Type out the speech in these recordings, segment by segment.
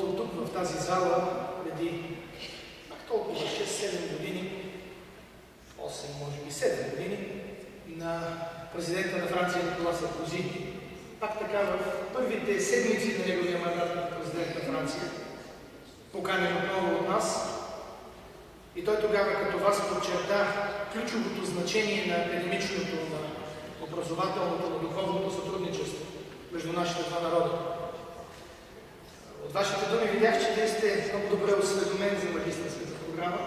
словото тук в тази зала преди толкова 6-7 години, 8, може би 7 години, на президента на Франция Никола Саркози. Пак така в първите седмици на неговия мандат на президент на Франция, поканен отново от нас. И той тогава като вас подчерта ключовото значение на академичното, на образователното, на духовното сътрудничество между нашите два народа. От вашите думи видях, че вие сте много добре осведомен за магистърската програма.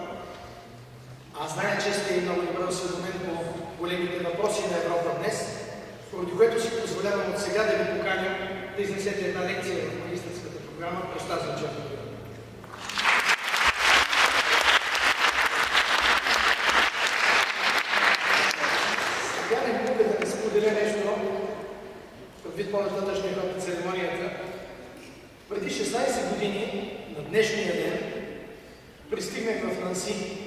Аз зная, че сте и много добре осведомен по големите въпроси на Европа днес, поради което си позволявам от сега да ви поканя да изнесете една лекция в магистърската програма през тази учебна година. Сега не мога да не споделя нещо, предвид по-нататъчния ход на церемонията. Преди 16 години, на днешния ден, пристигнах в Нанси.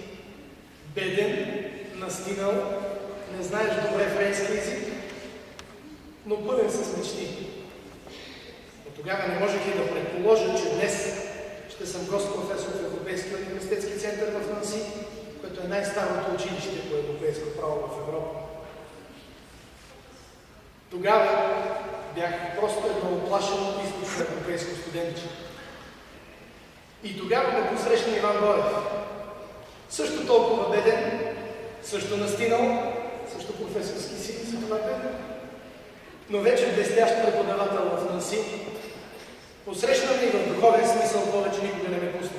Беден, настинал, не знаеш добре френски език, но пълен с мечти. Но тогава не можех и да предположа, че днес ще съм гост-професор в Европейския университетски център в Нанси, което е най-старото училище по европейско право в Европа. Тогава бях просто едно оплашено източно европейско студентче. И тогава ме посрещна Иван Боев. Също толкова беден, също настинал, също професорски си за това беден, но вече блестящ преподавател в Нанси. Посрещна ме и в духовен смисъл повече никога не ме пусна.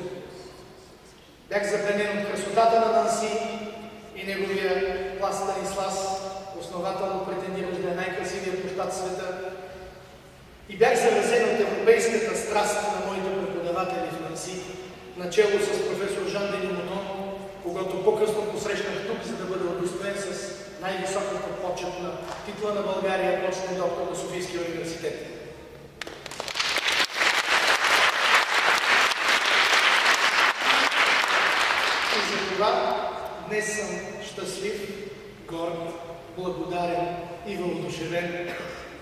Бях запленен от красотата на Нанси и неговия клас Станислас, основателно претендиращ да е най-красивият площад в света. И бях заразен от европейската страст на моите преподаватели в Нанси, начело с професор Жан Дени Мотон, когато по-късно посрещнах тук, за да бъда удостоен с най-високата почетна титла на България, почетен доктор на Софийския университет. И за това днес съм щастлив, горд, благодарен и въодушевен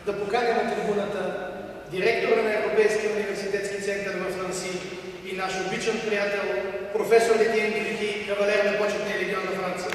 да поканя на трибуната директора на Европейския университетски център в Нанси и наш обичан приятел, професор Етиен Грики, кавалер на почетния легион на Франция.